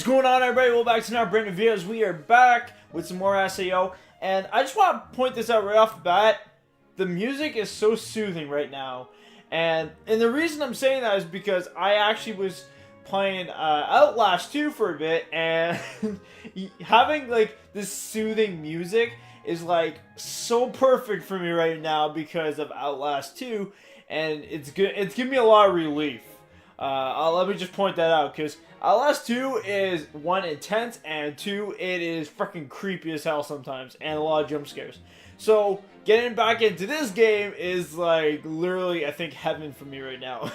going on, everybody? Welcome back to another brand new videos. We are back with some more SAO, and I just want to point this out right off the bat. The music is so soothing right now, and the reason I'm saying that is because I actually was playing Outlast 2 for a bit, and having like this soothing music is like so perfect for me right now because of Outlast 2, and it's good. It's giving me a lot of relief. Let me just point that out, because Outlast 2 is, 1, intense, and 2, it is freaking creepy as hell sometimes, and a lot of jump scares. So, getting back into this game is, like, literally, I think, heaven for me right now.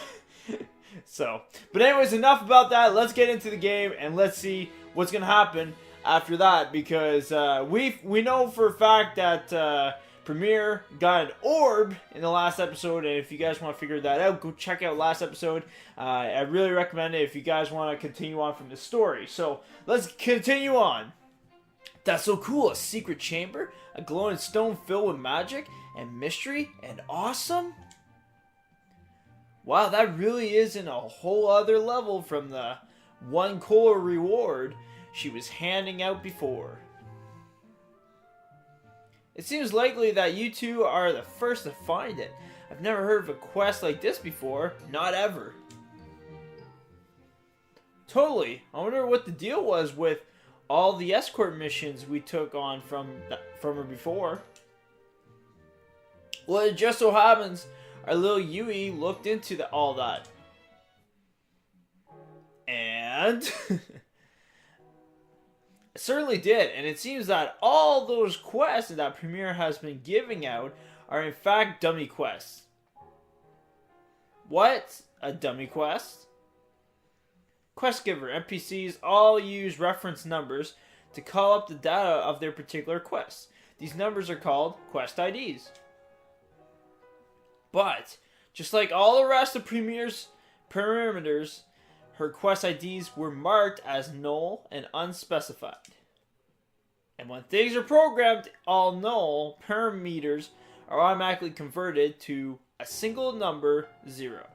So, but anyways, enough about that. Let's get into the game, and let's see what's gonna happen after that, because we know for a fact that Premier got an orb in the last episode, and if you guys want to figure that out, go check out last episode. I really recommend it if you guys want to continue on from the story. So let's continue on. That's so cool. A secret chamber, a glowing stone filled with magic and mystery and awesome. Wow, that really is in a whole other level from the 1 coal reward she was handing out before. It seems likely that you two are the first to find it. I've never heard of a quest like this before. Not ever. Totally. I wonder what the deal was with all the escort missions we took on from her before. Well, it just so happens our little Yui looked into all that. And... It certainly did, and it seems that all those quests that Premier has been giving out are in fact dummy quests. What? A dummy quest? Quest giver NPCs all use reference numbers to call up the data of their particular quests. These numbers are called quest IDs. But, just like all the rest of Premier's parameters, her quest IDs were marked as null and unspecified. And when things are programmed all null, parameters are automatically converted to a single number 0.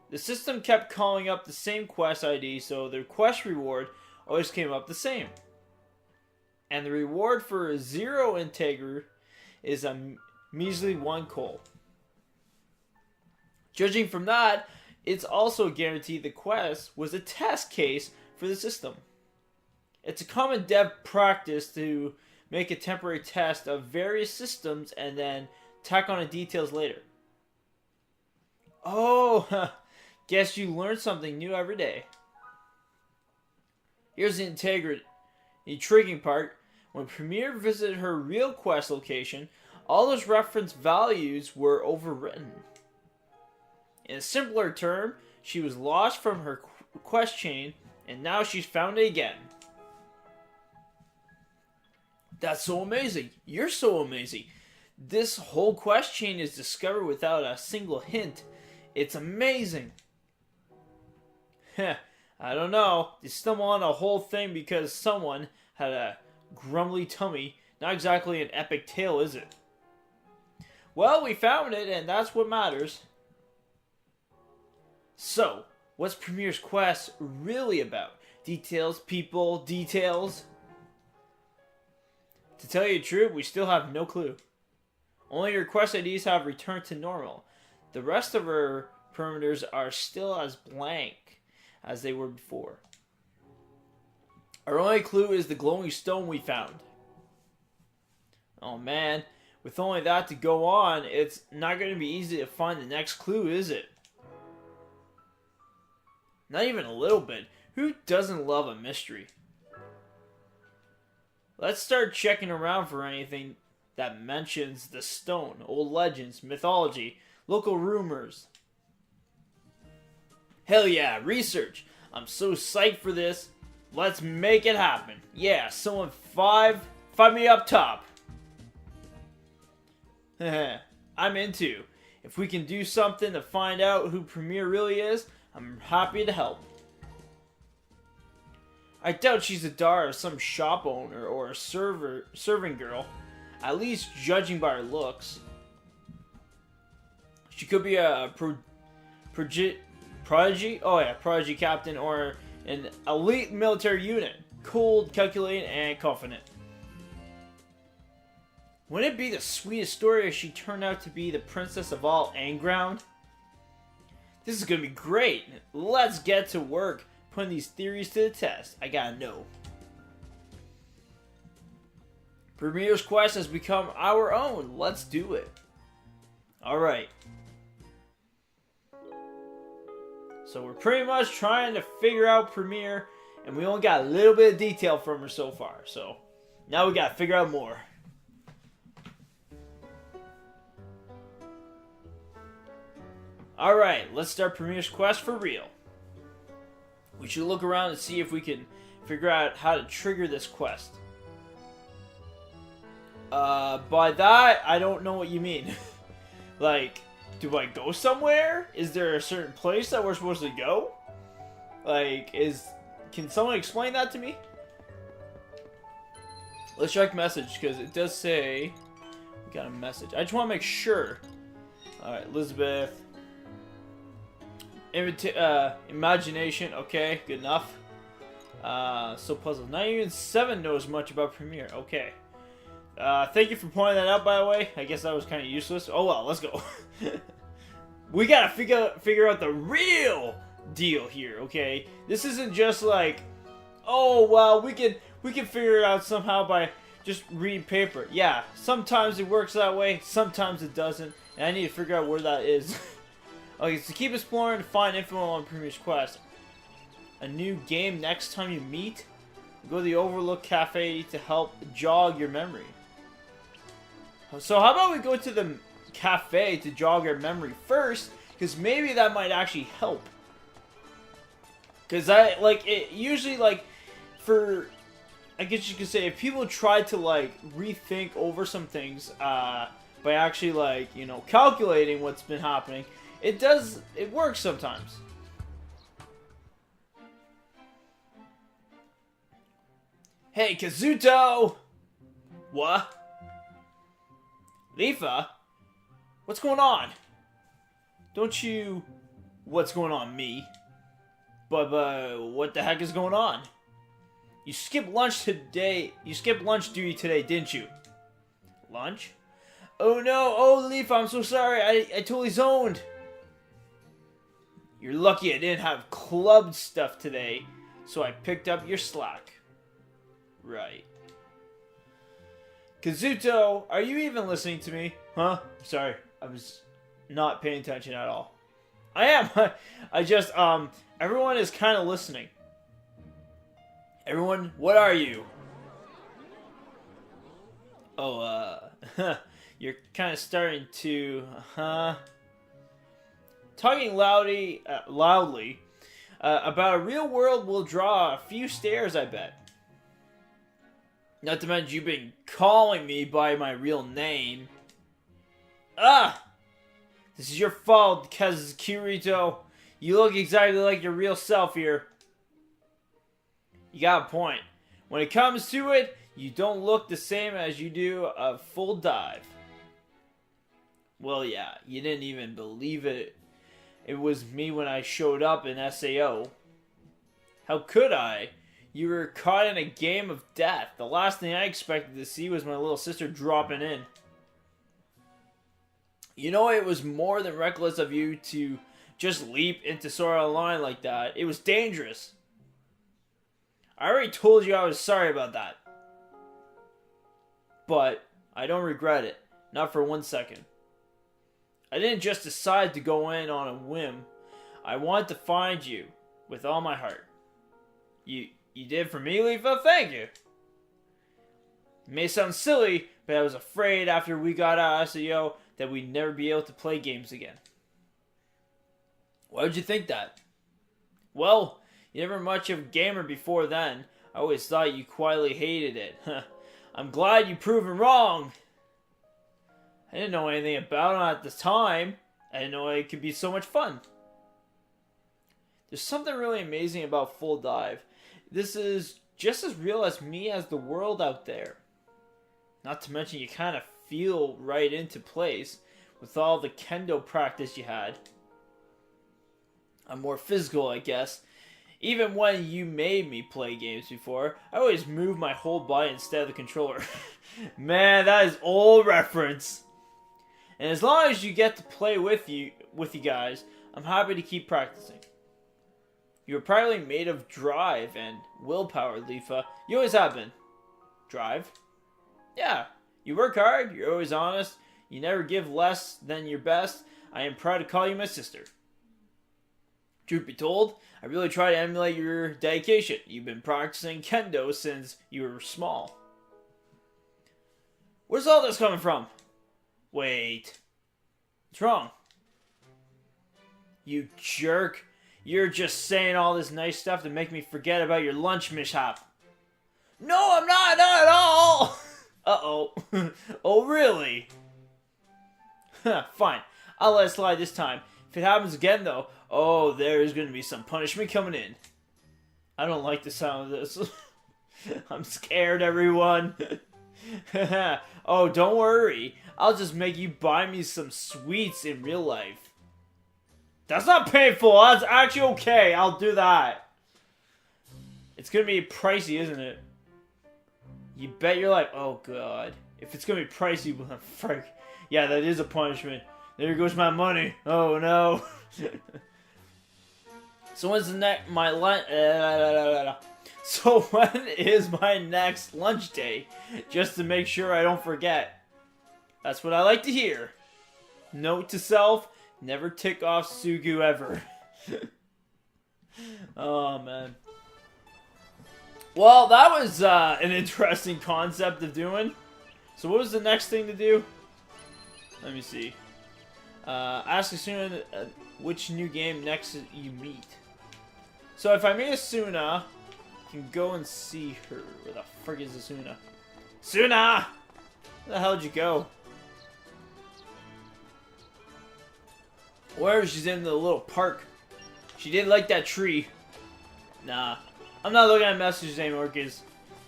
The system kept calling up the same quest ID, so their quest reward always came up the same. And the reward for a 0 integer is a measly 1 coal. Judging from that, it's also guaranteed the quest was a test case for the system. It's a common dev practice to make a temporary test of various systems and then tack on the details later. Oh, guess you learn something new every day. Here's the intriguing part. When Premier visited her real quest location, all those reference values were overwritten. In a simpler term, she was lost from her quest chain, and now she's found it again. That's so amazing. You're so amazing. This whole quest chain is discovered without a single hint. It's amazing. Heh, I don't know. You stumble on a whole thing because someone had a grumbly tummy. Not exactly an epic tale, is it? Well, we found it, and that's what matters. So, what's Premier's quest really about? Details, people, details? To tell you the truth, we still have no clue. Only her quest IDs have returned to normal. The rest of her parameters are still as blank as they were before. Our only clue is the glowing stone we found. Oh man, with only that to go on, it's not going to be easy to find the next clue, is it? Not even a little bit. Who doesn't love a mystery? Let's start checking around for anything that mentions the stone, old legends, mythology, local rumors. Hell yeah, research! I'm so psyched for this. Let's make it happen. Yeah, someone five me up top. I'm into. If we can do something to find out who Premier really is, I'm happy to help. I doubt she's the daughter of some shop owner or a serving girl, at least judging by her looks. She could be a prodigy? Oh yeah, prodigy captain, or An elite military unit. Cold, calculating, and confident. Wouldn't it be the sweetest story if she turned out to be the princess of all Anground? This is gonna be great. Let's get to work putting these theories to the test. I gotta know. Premier's quest has become our own. Let's do it. Alright. So we're pretty much trying to figure out Premier, and we only got a little bit of detail from her so far. So now we gotta figure out more. Alright, let's start Premier's quest for real. We should look around and see if we can figure out how to trigger this quest. By that, I don't know what you mean. Like, do I go somewhere? Is there a certain place that we're supposed to go? Like, can someone explain that to me? Let's check message, because it does say we got a message. I just want to make sure. Alright, Elizabeth. Imagination, okay, good enough. So puzzled. Not even 7 knows much about Premier. Okay. Thank you for pointing that out, by the way. I guess that was kind of useless. Oh well, let's go. We gotta figure out the real deal here, okay? This isn't just like, oh well, we can figure it out somehow by just reading paper. Yeah, sometimes it works that way, sometimes it doesn't, and I need to figure out where that is. Okay, so keep exploring to find info on Premier's quest. A new game next time you meet? Go to the Overlook Cafe to help jog your memory. So how about we go to the cafe to jog our memory first? Because maybe that might actually help. Because usually I guess you could say if people try to rethink over some things by actually calculating what's been happening, it works sometimes. Hey, Kazuto! What? Leafa? What's going on? Don't you... What's going on, me? But, what the heck is going on? You skipped lunch today. You skipped lunch duty today, didn't you? Lunch? Oh no, oh Leafa, I'm so sorry. I totally zoned. You're lucky I didn't have club stuff today, so I picked up your slack. Right. Kazuto, are you even listening to me? Huh? Sorry, I was not paying attention at all. I am. I just, everyone is kind of listening. Everyone, what are you? Oh, you're kind of starting to, talking loudly about a real world will draw a few stares, I bet. Not to mention you've been calling me by my real name. Ah! This is your fault, Kirito. You look exactly like your real self here. You got a point. When it comes to it, you don't look the same as you do a full dive. Well, yeah, you didn't even believe it. It was me when I showed up in SAO. How could I? You were caught in a game of death. The last thing I expected to see was my little sister dropping in. You know, it was more than reckless of you to just leap into Sword Art Online like that. It was dangerous. I already told you I was sorry about that. But I don't regret it. Not for 1 second. I didn't just decide to go in on a whim. I wanted to find you with all my heart. You did for me, Leafa? Thank you. It may sound silly, but I was afraid after we got out of SEO that we'd never be able to play games again. Why would you think that? Well, you never much of a gamer before then. I always thought you quietly hated it. I'm glad you proved me wrong. I didn't know anything about it at the time. I didn't know it could be so much fun. There's something really amazing about Full Dive. This is just as real as me as the world out there. Not to mention you kind of feel right into place with all the kendo practice you had. I'm more physical, I guess. Even when you made me play games before, I always moved my whole body instead of the controller. Man, that is old reference. And as long as you get to play with you guys, I'm happy to keep practicing. You're probably made of drive and willpower, Leafa. You always have been. Drive? Yeah. You work hard, you're always honest, you never give less than your best. I am proud to call you my sister. Truth be told, I really try to emulate your dedication. You've been practicing kendo since you were small. Where's all this coming from? Wait. What's wrong? You jerk. You're just saying all this nice stuff to make me forget about your lunch mishap. No, I'm not at all. Uh-oh. Oh, really? Fine. I'll let it slide this time. If it happens again, though, oh, there's going to be some punishment coming in. I don't like the sound of this. I'm scared, everyone. Oh, don't worry. I'll just make you buy me some sweets in real life. That's not painful. That's actually okay. I'll do that. It's going to be pricey, isn't it? You bet your life. Oh, God. If it's going to be pricey, frick. Yeah, that is a punishment. There goes my money. Oh, no. So when's the next my lunch? So when is my next lunch day? Just to make sure I don't forget. That's what I like to hear. Note to self: never tick off Sugu ever. Oh man. Well, that was an interesting concept of doing. So what was the next thing to do? Let me see. Ask Asuna which new game next you meet. So if I meet Asuna, I can go and see her. Where the frick is Asuna? Asuna! Where the hell did you go? Where she's in the little park. She didn't like that tree. Nah. I'm not looking at messages anymore because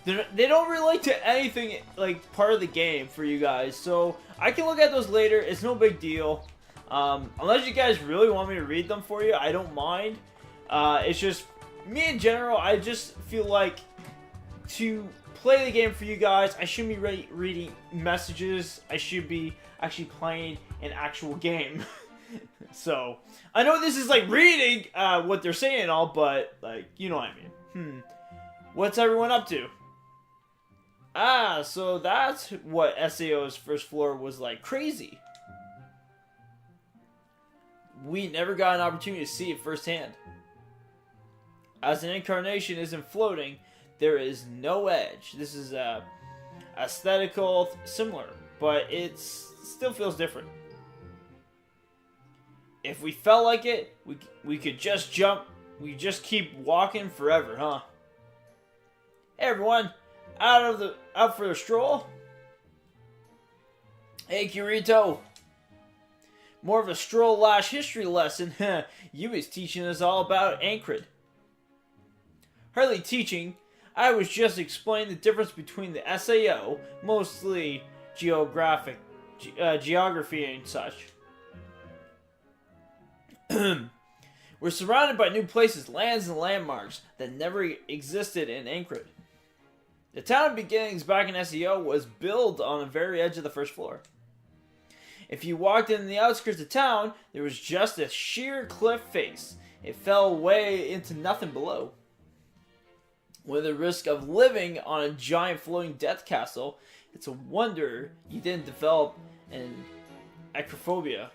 they don't relate to anything like part of the game for you guys. So I can look at those later. It's no big deal. Unless you guys really want me to read them for you, I don't mind. It's just, me in general, I just feel like to play the game for you guys, I shouldn't be reading messages. I should be actually playing an actual game. So, I know this is like reading what they're saying and all, but, like, you know what I mean. What's everyone up to? Ah, so that's what SAO's first floor was like. Crazy. We never got an opportunity to see it firsthand. As an incarnation isn't floating, there is no edge. This is aesthetical similar, but it still feels different. If we felt like it, we could just jump. We just keep walking forever, huh? Hey everyone, out for a stroll? Hey Kirito. More of a stroll/history lesson. You was teaching us all about Ankrid. Hardly teaching. I was just explaining the difference between the SAO, mostly geography and such. We're surrounded by new places, lands, and landmarks that never existed in Ankrid. The town beginnings back in SEO was built on the very edge of the first floor. If you walked in the outskirts of town, there was just a sheer cliff face. It fell way into nothing below. With the risk of living on a giant floating death castle, it's a wonder you didn't develop an acrophobia.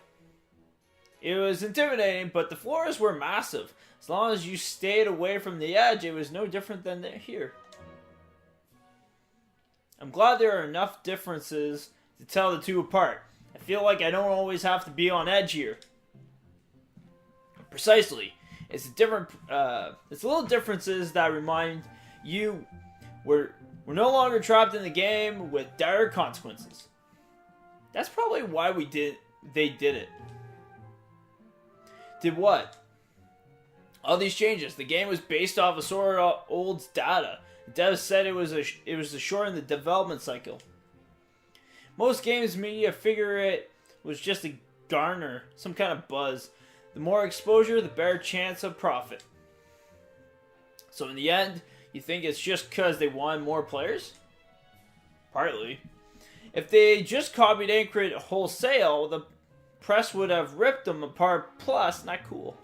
It was intimidating, but the floors were massive. As long as you stayed away from the edge, it was no different than here. I'm glad there are enough differences to tell the two apart. I feel like I don't always have to be on edge here. Precisely. It's little differences that remind you we're no longer trapped in the game with dire consequences. That's probably why they did it. Did what? All these changes. The game was based off of Sora Old's data. The devs said it was to shorten the development cycle. Most games media figure it was just to garner some kind of buzz. The more exposure, the better chance of profit. So in the end, you think it's just because they wanted more players? Partly. If they just copied Anchorage wholesale, the press would have ripped them apart, plus, not cool.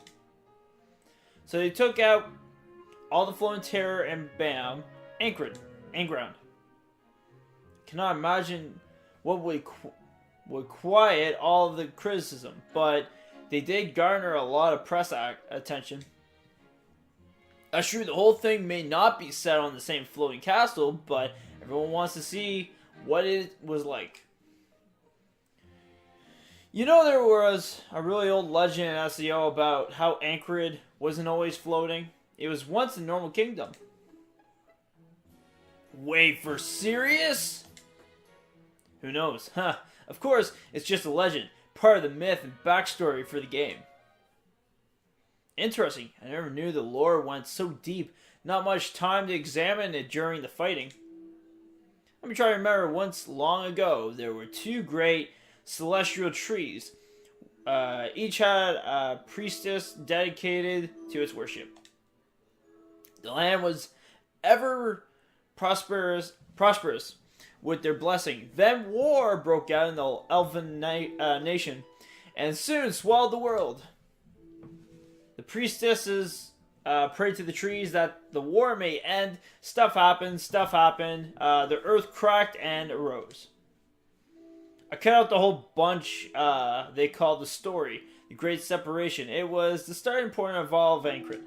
So they took out all the Flowing Terror and bam, Anchorage, Anground. Cannot imagine what would quiet all the criticism, but they did garner a lot of press attention. That's true, the whole thing may not be set on the same floating castle, but everyone wants to see what it was like. You know, there was a really old legend in SEO about how Anchorage wasn't always floating. It was once a normal kingdom. Wait, for serious? Who knows? Huh. Of course, it's just a legend. Part of the myth and backstory for the game. Interesting. I never knew the lore went so deep. Not much time to examine it during the fighting. Let me try to remember once long ago, there were two great celestial trees. Each had a priestess dedicated to its worship. The land was ever prosperous with their blessing. Then war broke out in the elven nation and soon swallowed the world. The priestesses prayed to the trees that the war may end. Stuff happened. The earth cracked and arose. I cut out the whole bunch they called the story, the Great Separation. It was the starting point of all of Anchorage.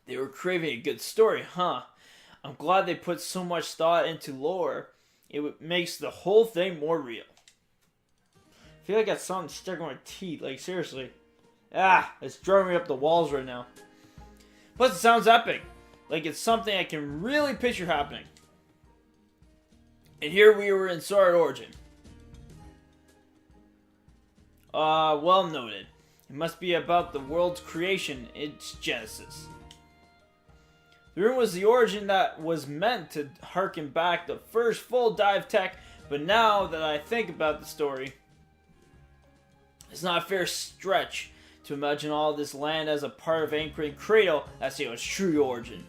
They were craving a good story, huh? I'm glad they put so much thought into lore. It makes the whole thing more real. I feel like I got something stuck in my teeth, like seriously. It's driving me up the walls right now. Plus it sounds epic. Like it's something I can really picture happening. And here we were in Sword Origin. Well noted. It must be about the world's creation, its genesis. The room was the origin that was meant to harken back the first full dive tech, but now that I think about the story, it's not a fair stretch to imagine all this land as a part of Anchorage Cradle as its true origin.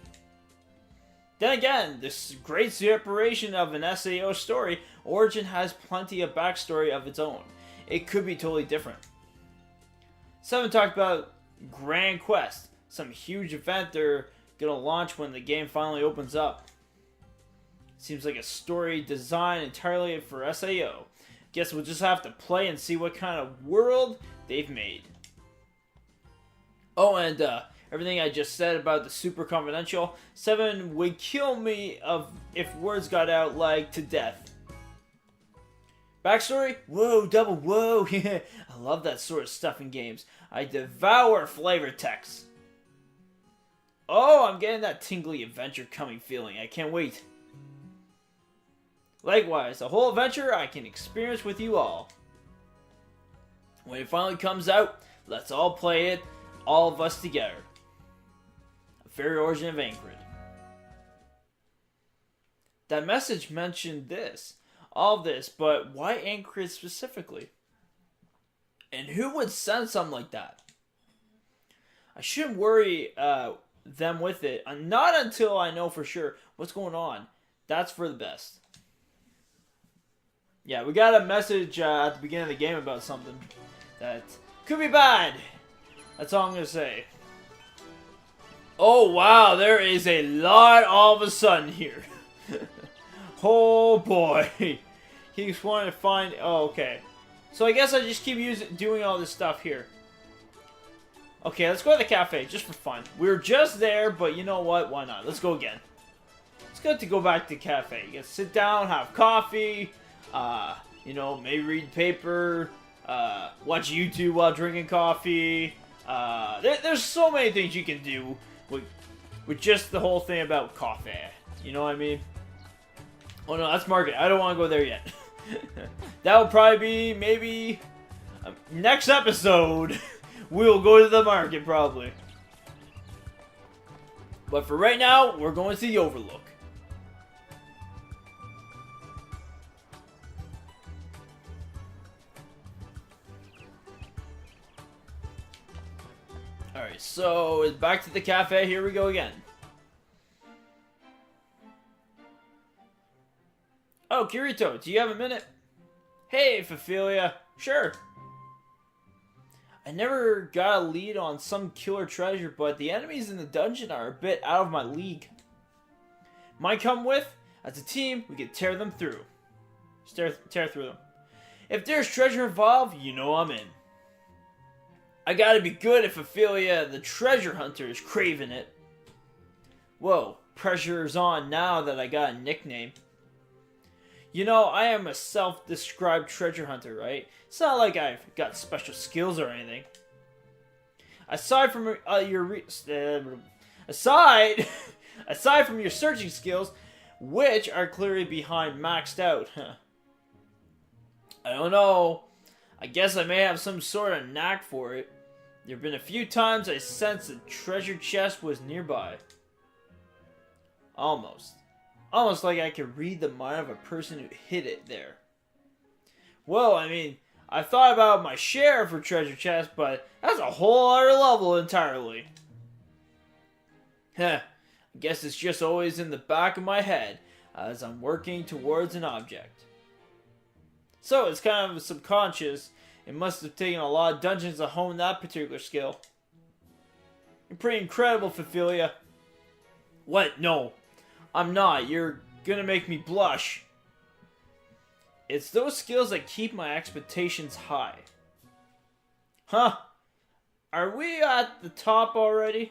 Then again, this great separation of an SAO story, Origin has plenty of backstory of its own. It could be totally different. Someone talked about Grand Quest, some huge event they're gonna launch when the game finally opens up. Seems like a story designed entirely for SAO. Guess we'll just have to play and see what kind of world they've made. Oh, and everything I just said about the super confidential, 7 would kill me if words got out like to death. Backstory? Whoa, double whoa. I love that sort of stuff in games. I devour flavor text. Oh, I'm getting that tingly adventure coming feeling. I can't wait. Likewise, the whole adventure I can experience with you all. When it finally comes out, let's all play it, all of us together. A Fairy Origin of Anchorage. That message mentioned all this, but why Anchorage specifically? And who would send something like that? I shouldn't worry them with it, not until I know for sure what's going on. That's for the best. Yeah, we got a message at the beginning of the game about something that could be bad. That's all I'm going to say. Oh, wow, there is a lot all of a sudden here. Oh, boy. Keeps wanting to find... Oh, okay. So I guess I just keep doing all this stuff here. Okay, let's go to the cafe, just for fun. We were just there, but you know what? Why not? Let's go again. It's good to go back to the cafe. You can sit down, have coffee, you know, maybe read paper, watch YouTube while drinking coffee. There's so many things you can do with just the whole thing about coffee. You know what I mean? Oh no, that's market. I don't want to go there yet. That will probably be maybe next episode. We'll go to the market probably. But for right now, we're going to the Overlook. Alright, so back to the cafe. Here we go again. Oh, Kirito, do you have a minute? Hey, Ophelia. Sure. I never got a lead on some killer treasure, but the enemies in the dungeon are a bit out of my league. Might come with? As a team, we can tear them through. Tear through them. If there's treasure involved, you know I'm in. I gotta be good if Ophelia, the treasure hunter, is craving it. Whoa, pressure's on now that I got a nickname. You know, I am a self-described treasure hunter, right? It's not like I've got special skills or anything. Aside from aside from your searching skills, which are clearly behind maxed out. I don't know. I guess I may have some sort of knack for it. There have been a few times I sensed a treasure chest was nearby. Almost. Almost like I could read the mind of a person who hid it there. Well, I mean, I've thought about my share for treasure chests, but that's a whole other level entirely. Heh, I guess it's just always in the back of my head as I'm working towards an object. So it's kind of subconscious. It must have taken a lot of dungeons to hone that particular skill. You're pretty incredible, Ophelia. What? No, I'm not. You're gonna make me blush. It's those skills that keep my expectations high. Huh? Are we at the top already?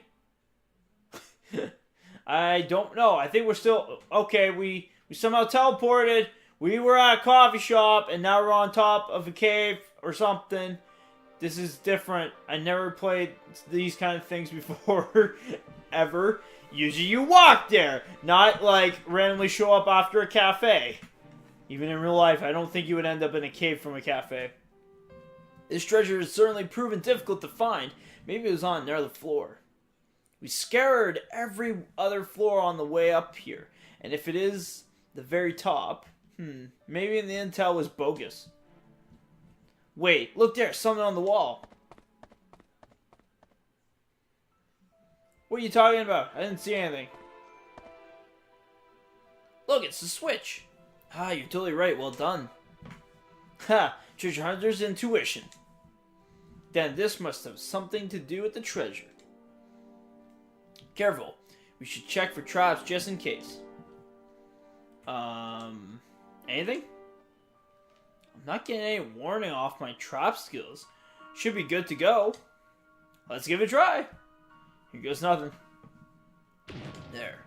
I don't know. I think we're still... Okay, we somehow teleported. We were at a coffee shop, and now we're on top of a cave or something. This is different. I never played these kind of things before, ever. Usually you walk there, not like randomly show up after a cafe. Even in real life, I don't think you would end up in a cave from a cafe. This treasure has certainly proven difficult to find. Maybe it was on another floor. We scoured every other floor on the way up here. And if it is the very top, maybe the intel was bogus. Wait, look there, something on the wall. What are you talking about? I didn't see anything. Look, it's the switch. Ah, you're totally right. Well done. Ha! Treasure hunter's intuition. Then this must have something to do with the treasure. Careful. We should check for traps just in case. Anything? I'm not getting any warning off my trap skills. Should be good to go. Let's give it a try. Here goes nothing. There.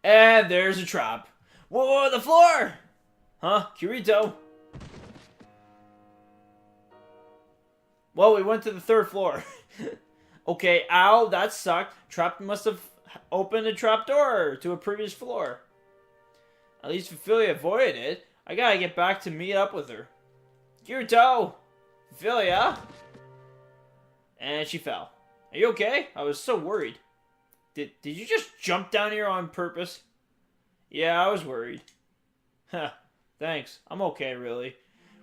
And there's a trap. Whoa, the floor! Huh? Kirito? Well, we went to the third floor. Okay, ow, that sucked. Trap must have opened a trapdoor to a previous floor. At least Ophelia avoided it. I gotta get back to meet up with her. Kirito! Ophelia? And she fell. Are you okay? I was so worried. Did you just jump down here on purpose? Yeah, I was worried. Huh, thanks. I'm okay, really.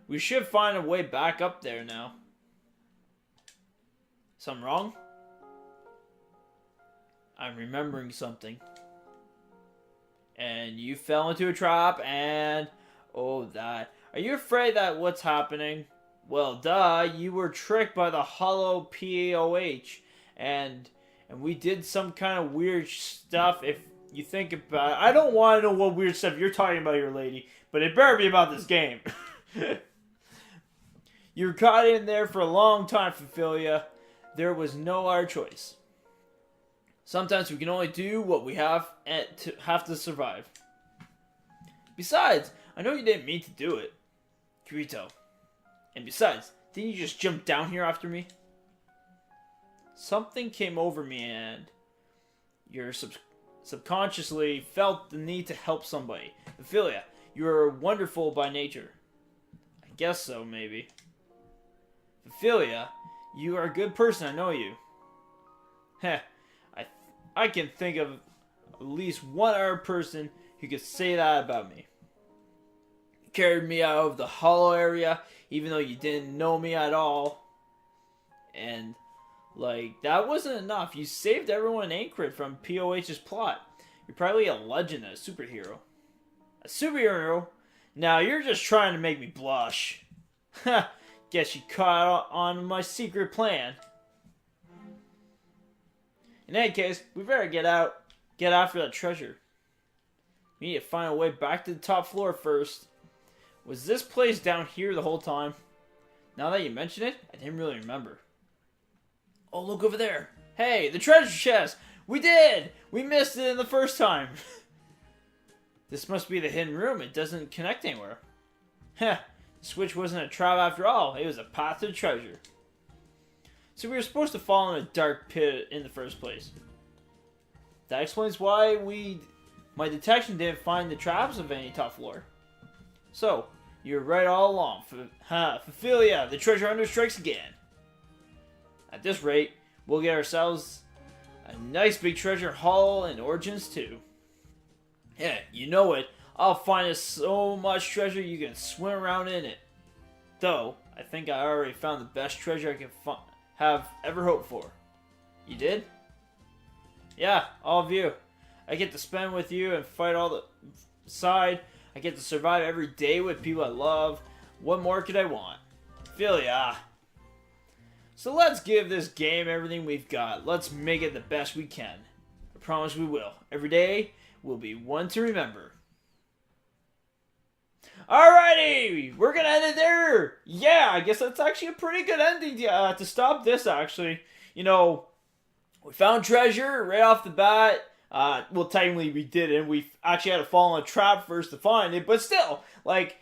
We should find a way back up there now. Something wrong? I'm remembering something. And you fell into a trap and... Oh, that. Are you afraid that what's happening? Well, duh. You were tricked by the hollow POH. And we did some kind of weird stuff. If you think about it. I don't want to know what weird stuff you're talking about here, lady. But it better be about this game. You were caught in there for a long time, Ophelia. There was no other choice. Sometimes we can only do what we have to survive. Besides, I know you didn't mean to do it, Kirito. And besides, didn't you just jump down here after me? Something came over me and you subconsciously felt the need to help somebody. Ophelia, you are wonderful by nature. I guess so, maybe. Ophelia, you are a good person, I know you. Heh, I can think of at least one other person who could say that about me. You carried me out of the hollow area, even though you didn't know me at all. And Like, that wasn't enough. You saved everyone in Ankrid from POH's plot. You're probably a legend and a superhero. A superhero? Now you're just trying to make me blush. Ha! Guess you caught on my secret plan. In any case, we better get after that treasure. We need to find a way back to the top floor first. Was this place down here the whole time? Now that you mention it, I didn't really remember. Oh, look over there. Hey, the treasure chest! We did! We missed it in the first time. This must be the hidden room. It doesn't connect anywhere. Heh, the switch wasn't a trap after all. It was a path to the treasure. So we were supposed to fall in a dark pit in the first place. That explains why my detection didn't find the traps of any top floor. So, you were right all along. Ophelia, the treasure hunter strikes again. At this rate, we'll get ourselves a nice big treasure haul in Origins 2. Yeah, you know it. I'll find us so much treasure you can swim around in it. Though, I think I already found the best treasure I can have ever hoped for. You did? Yeah, all of you. I get to spend with you and fight all the side. I get to survive every day with people I love. What more could I want? Ophelia. So let's give this game everything we've got. Let's make it the best we can. I promise we will. Every day will be one to remember. Alrighty, we're gonna end it there. Yeah, I guess that's actually a pretty good ending to stop this, actually. You know, we found treasure right off the bat. Well, technically we didn't. We actually had to fall in a trap first to find it. But still, like,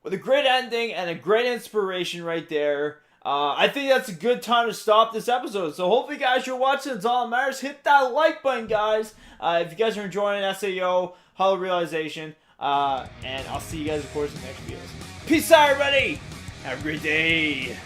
with a great ending and a great inspiration right there, I think that's a good time to stop this episode. So hopefully, guys, you're watching. It's all that matters. Hit that like button, guys. If you guys are enjoying SAO, Hollow Realization. And I'll see you guys, of course, in the next videos. Peace out, everybody. Have a great day.